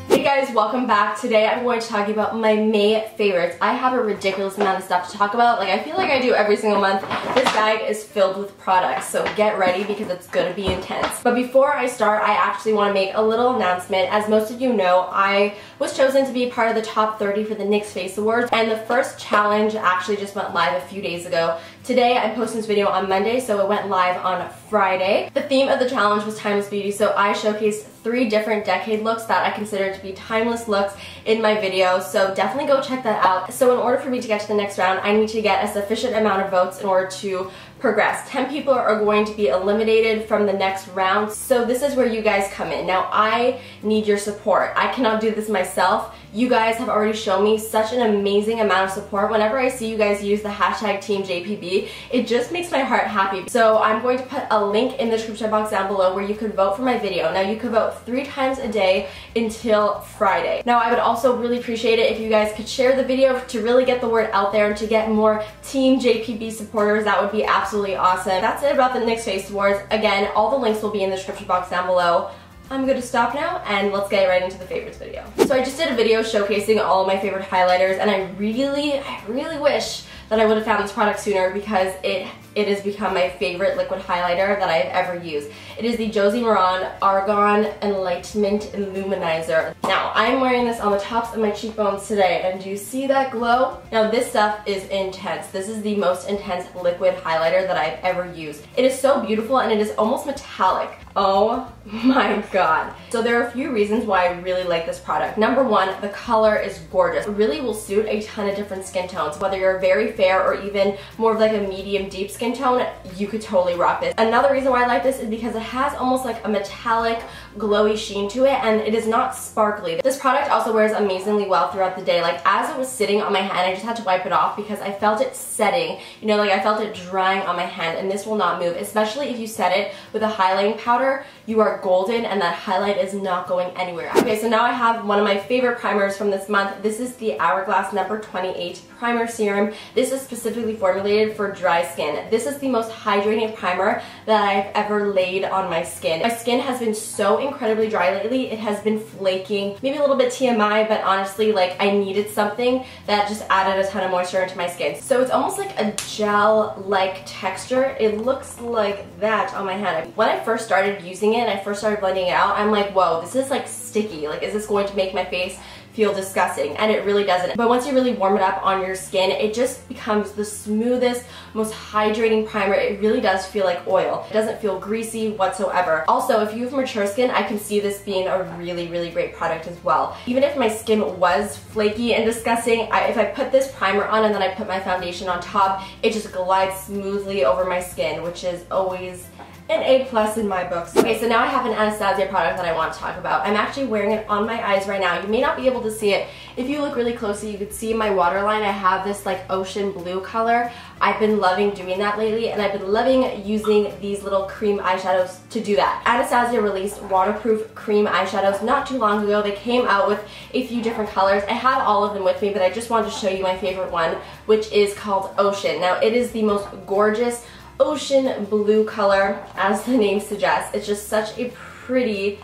Hey guys, welcome back. Today I'm going to talk about my May favorites. I have a ridiculous amount of stuff to talk about. Like, I feel like I do every single month. This bag is filled with products, so get ready because it's gonna be intense. But before I start, I actually want to make a little announcement. As most of you know, I was chosen to be part of the top 30 for the NYX Face Awards, and the first challenge actually just went live a few days ago. Today I'm posting this video on Monday, so it went live on Friday. The theme of the challenge was timeless beauty, so I showcased 3 different decade looks that I consider to be timeless looks in my video, so definitely go check that out. So in order for me to get to the next round, I need to get a sufficient amount of votes in order to progress. 10 people are going to be eliminated from the next round, so this is where you guys come in. Now I need your support. I cannot do this myself. You guys have already shown me such an amazing amount of support. Whenever I see you guys use the hashtag TeamJPB, it just makes my heart happy. So I'm going to put a link in the description box down below where you could vote for my video. Now you could vote 3 times a day until Friday. Now I would also really appreciate it if you guys could share the video to really get the word out there and to get more TeamJPB supporters. That would be absolutely awesome. That's it about the NYX Face Awards. Again, all the links will be in the description box down below. I'm going to stop now and let's get right into the favorites video. So I just did a video showcasing all of my favorite highlighters, and I really wish that I would have found this product sooner because it has become my favorite liquid highlighter that I've ever used. It is the Josie Maran Argan Enlightenment Illuminizer. Now, I'm wearing this on the tops of my cheekbones today, and do you see that glow? Now, this stuff is intense. This is the most intense liquid highlighter that I've ever used. It is so beautiful and it is almost metallic. Oh my god. So there are a few reasons why I really like this product. Number one, the color is gorgeous. It really will suit a ton of different skin tones. Whether you're very fair or even more of like a medium deep skin tone, you could totally rock this. Another reason why I like this is because it has almost like a metallic glowy sheen to it, and it is not sparkly. This product also wears amazingly well throughout the day. Like, as it was sitting on my hand, I just had to wipe it off because I felt it setting. You know, like I felt it drying on my hand, and this will not move, especially if you set it with a highlighting powder. You are golden and that highlight is not going anywhere. Okay, so now I have one of my favorite primers from this month. This is the HOURGLASS number 28 primer serum. This is specifically formulated for dry skin. This is the most hydrating primer that I've ever laid on my skin. My skin has been so incredibly dry lately. It has been flaking, maybe a little bit TMI, but honestly, like, I needed something that just added a ton of moisture into my skin. So it's almost like a gel-like texture. It looks like that on my hand. When I first started using it and I first started blending it out, I'm like, whoa, this is like sticky. Like, is this going to make my face feel disgusting? And it really doesn't. But once you really warm it up on your skin, it just becomes the smoothest, most hydrating primer. It really does feel like oil. It doesn't feel greasy whatsoever. Also, if you have mature skin, I can see this being a really great product as well. Even if my skin was flaky and disgusting, if I put this primer on and then I put my foundation on top, it just glides smoothly over my skin, which is always an A+ in my books. Okay, so now I have an Anastasia product that I want to talk about. I'm actually wearing it on my eyes right now. You may not be able to see it. If you look really closely, you could see my waterline. I have this like ocean blue color. I've been loving doing that lately, and I've been loving using these little cream eyeshadows to do that. Anastasia released waterproof cream eyeshadows not too long ago. They came out with a few different colors. I have all of them with me, but I just wanted to show you my favorite one, which is called Ocean. Now, it is the most gorgeous ocean blue color, as the name suggests. It's just such a pretty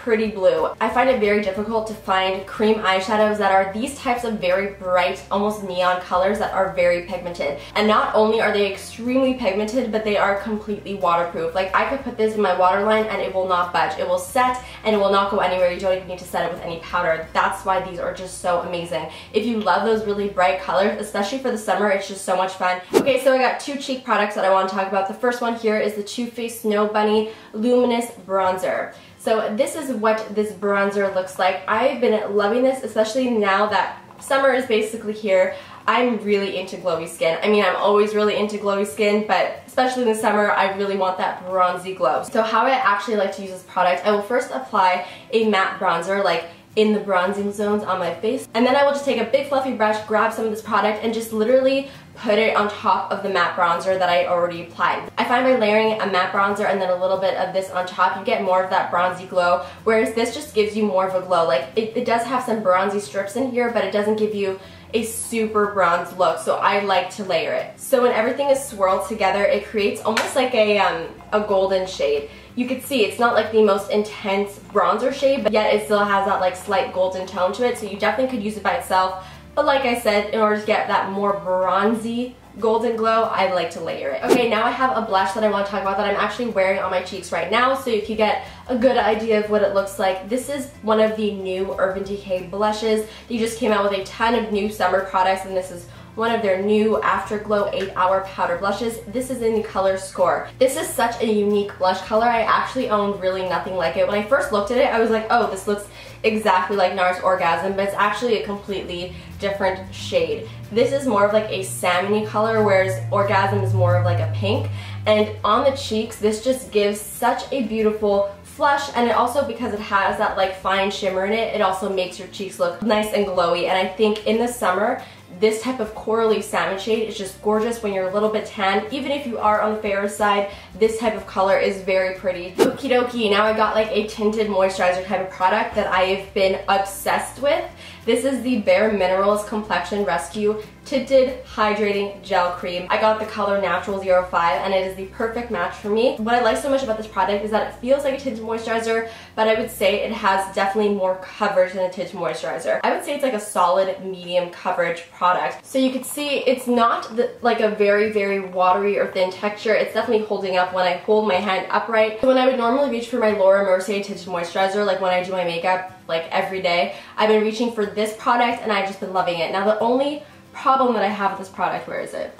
blue. I find it very difficult to find cream eyeshadows that are these types of very bright, almost neon colors that are very pigmented. And not only are they extremely pigmented, but they are completely waterproof. Like, I could put this in my waterline and it will not budge. It will set and it will not go anywhere. You don't even need to set it with any powder. That's why these are just so amazing. If you love those really bright colors, especially for the summer, it's just so much fun. Okay, so I got 2 cheek products that I want to talk about. The first one here is the Too Faced Snow Bunny Luminous Bronzer. So this is what this bronzer looks like. I've been loving this, especially now that summer is basically here. I'm really into glowy skin. I mean, I'm always really into glowy skin, but especially in the summer, I really want that bronzy glow. So how I actually like to use this product, I will first apply a matte bronzer, like in the bronzing zones on my face, and then I will just take a big fluffy brush, grab some of this product, and just literally put it on top of the matte bronzer that I already applied. I find by layering a matte bronzer and then a little bit of this on top, you get more of that bronzy glow, whereas this just gives you more of a glow. Like, it does have some bronzy strips in here, but it doesn't give you a super bronze look, so I like to layer it. So when everything is swirled together, it creates almost like a golden shade. you can see it's not like the most intense bronzer shade, but yet it still has that like slight golden tone to it, so you definitely could use it by itself. But like I said, in order to get that more bronzy golden glow, I like to layer it. Okay, now I have a blush that I want to talk about that I'm actually wearing on my cheeks right now, so you can get a good idea of what it looks like. This is one of the new Urban Decay blushes. They just came out with a ton of new summer products, and this is one of their new Afterglow 8-Hour Powder Blushes. This is in the color Score. This is such a unique blush color. I actually owned really nothing like it. When I first looked at it, I was like, oh, this looks exactly like NARS Orgasm, but it's actually a completely different shade. This is more of like a salmony color, whereas Orgasm is more of like a pink. And on the cheeks, this just gives such a beautiful flush, and it also, because it has that like fine shimmer in it, it also makes your cheeks look nice and glowy. And I think in the summer, this type of corally salmon shade is just gorgeous when you're a little bit tan. Even if you are on the fairer side, this type of color is very pretty. Okie dokie, now I got like a tinted moisturizer type of product that I've been obsessed with. This is the Bare Minerals Complexion Rescue Tinted Hydrating Gel Cream. I got the color Natural 05, and it is the perfect match for me. What I like so much about this product is that it feels like a tinted moisturizer, but I would say it has definitely more coverage than a tinted moisturizer. I would say it's like a solid medium coverage product. So you can see it's not like a very, very watery or thin texture. It's definitely holding up when I hold my hand upright. So when I would normally reach for my Laura Mercier tinted moisturizer, like when I do my makeup like every day, I've been reaching for this product and I've just been loving it. Now the only problem that I have with this product, where is it?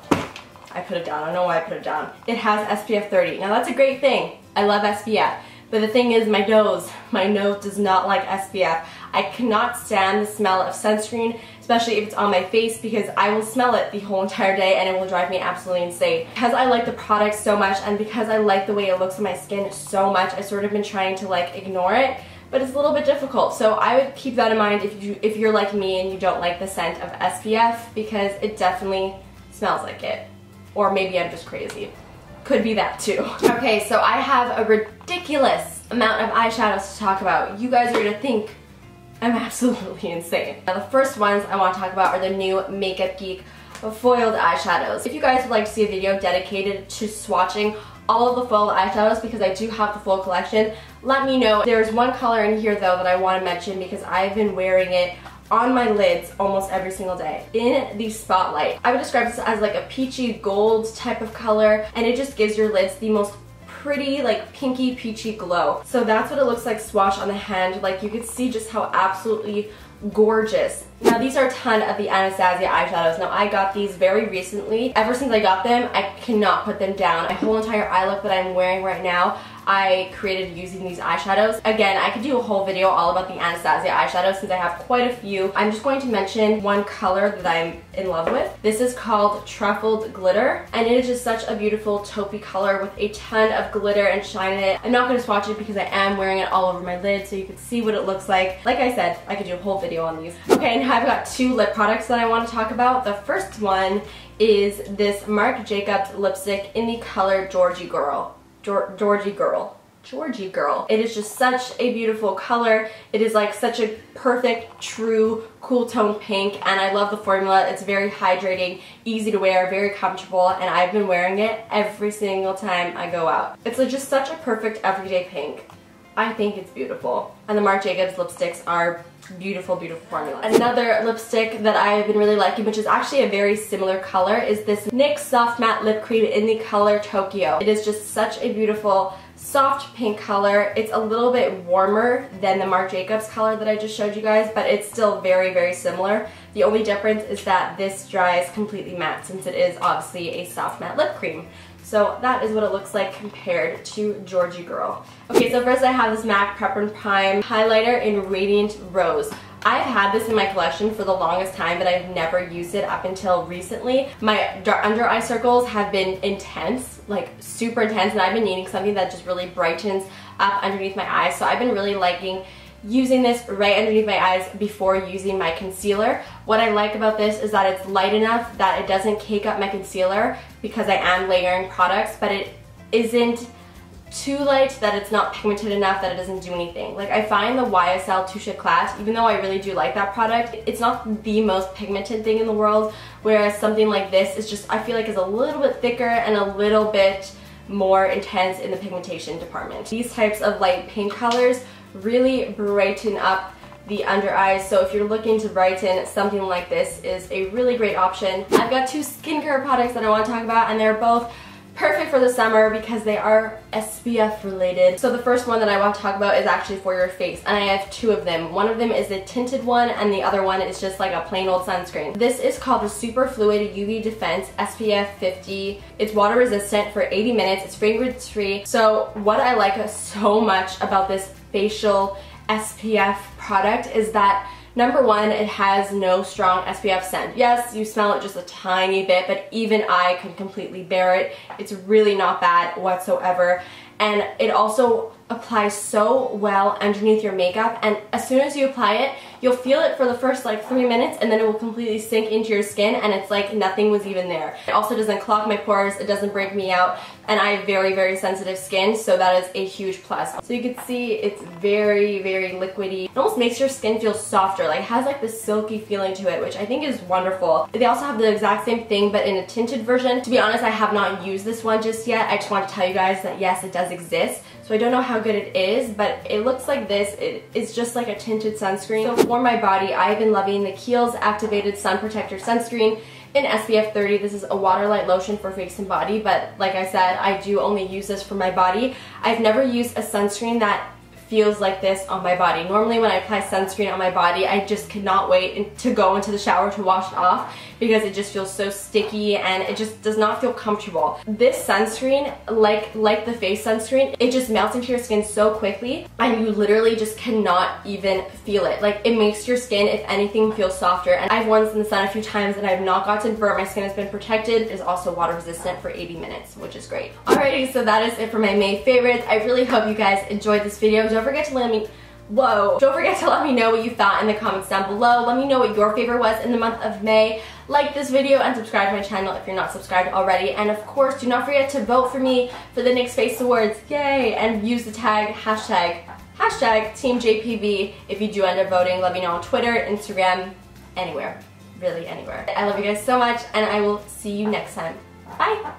I put it down. I don't know why I put it down. It has SPF 30. Now that's a great thing. I love SPF. But the thing is, my nose does not like SPF. I cannot stand the smell of sunscreen, especially if it's on my face, because I will smell it the whole entire day and it will drive me absolutely insane. Because I like the product so much, and because I like the way it looks on my skin so much, I've sort of been trying to like ignore it. But it's a little bit difficult, so I would keep that in mind if you're like me and you don't like the scent of SPF, because it definitely smells like it. Or maybe I'm just crazy. Could be that too. Okay, so I have a ridiculous amount of eyeshadows to talk about. You guys are gonna think I'm absolutely insane. Now the first ones I want to talk about are the new MAKEUPGEEK foiled eyeshadows. If you guys would like to see a video dedicated to swatching all of the foiled eyeshadows, because I do have the full collection, let me know. There's one color in here though that I want to mention because I've been wearing it on my lids almost every single day. In the Spotlight. I would describe this as like a peachy gold type of color, and it just gives your lids the most pretty like pinky peachy glow. So that's what it looks like swatched on the hand. Like you could see just how absolutely gorgeous. Now these are a ton of the Anastasia eyeshadows. Now I got these very recently. Ever since I got them, I cannot put them down. My whole entire eye look that I'm wearing right now, I created using these eyeshadows. Again, I could do a whole video all about the Anastasia eyeshadows since I have quite a few. I'm just going to mention one color that I'm in love with. This is called Truffled Glitter, and it is just such a beautiful taupey color with a ton of glitter and shine in it. I'm not going to swatch it because I am wearing it all over my lid so you can see what it looks like. Like I said, I could do a whole video on these. Okay, and I've got two lip products that I want to talk about. The first one is this Marc Jacobs lipstick in the color Georgie Girl. Georgie Girl. It is just such a beautiful color. It is like such a perfect, true, cool tone pink, and I love the formula. It's very hydrating, easy to wear, very comfortable, and I've been wearing it every single time I go out. It's like just such a perfect everyday pink. I think it's beautiful. And the Marc Jacobs lipsticks are beautiful, beautiful formula. Another lipstick that I've been really liking, which is actually a very similar color, is this NYX Soft Matte Lip Cream in the color Tokyo. It is just such a beautiful soft pink color. It's a little bit warmer than the Marc Jacobs color that I just showed you guys, but it's still very, very similar. The only difference is that this dries completely matte, since it is obviously a soft matte lip cream. So that is what it looks like compared to Georgie Girl. Okay, so first I have this MAC Prep and Prime highlighter in Radiant Rose. I've had this in my collection for the longest time, but I've never used it up until recently. My under eye circles have been intense, like super intense, and I've been needing something that just really brightens up underneath my eyes. So I've been really liking using this right underneath my eyes before using my concealer. What I like about this is that it's light enough that it doesn't cake up my concealer because I am layering products, but it isn't too light that it's not pigmented enough that it doesn't do anything. Like I find the YSL Touche Éclat, even though I really do like that product, it's not the most pigmented thing in the world, whereas something like this is just, I feel like is a little bit thicker and a little bit more intense in the pigmentation department. These types of light pink colors really brighten up the under eyes, so if you're looking to brighten, something like this is a really great option. I've got two skincare products that I want to talk about, and they're both perfect for the summer because they are SPF related. So the first one that I want to talk about is actually for your face, and I have two of them. One of them is a tinted one and the other one is just like a plain old sunscreen. This is called the Super Fluid UV Defense SPF 50. It's water resistant for 80 minutes. It's fragrance free. So what I like so much about this facial SPF product is that number one, it has no strong SPF scent. Yes, you smell it just a tiny bit, but even I can completely bear it. It's really not bad whatsoever. And it also applies so well underneath your makeup, and as soon as you apply it, you'll feel it for the first like 3 minutes, and then it will completely sink into your skin and it's like nothing was even there. It also doesn't clog my pores, it doesn't break me out, and I have very, very sensitive skin, so that is a huge plus. So you can see it's very, very liquidy. It almost makes your skin feel softer, like it has like this silky feeling to it, which I think is wonderful. They also have the exact same thing but in a tinted version. To be honest, I have not used this one just yet. I just want to tell you guys that yes, it does exist. So I don't know how good it is, but it looks like this. It's just like a tinted sunscreen. So for my body, I've been loving the KIEHLS Activated Sun Protector Sunscreen in SPF 30. This is a water light lotion for face and body, but like I said, I do only use this for my body. I've never used a sunscreen that feels like this on my body. Normally when I apply sunscreen on my body, I just cannot wait to go into the shower to wash it off because it just feels so sticky and it just does not feel comfortable. This sunscreen, like the face sunscreen, it just melts into your skin so quickly and you literally just cannot even feel it. Like it makes your skin, if anything, feel softer. And I've worn this in the sun a few times and I've not gotten burnt. My skin has been protected. It's also water resistant for 80 minutes, which is great. Alrighty, so that is it for my May favorites. I really hope you guys enjoyed this video. Don't forget to let me know what you thought in the comments down below. Let me know what your favorite was in the month of May. Like this video and subscribe to my channel if you're not subscribed already. And of course, do not forget to vote for me for the NYX Face Awards. Yay! And use the tag hashtag TeamJPB if you do end up voting. Let me know on Twitter, Instagram, anywhere. Really anywhere. I love you guys so much and I will see you next time. Bye!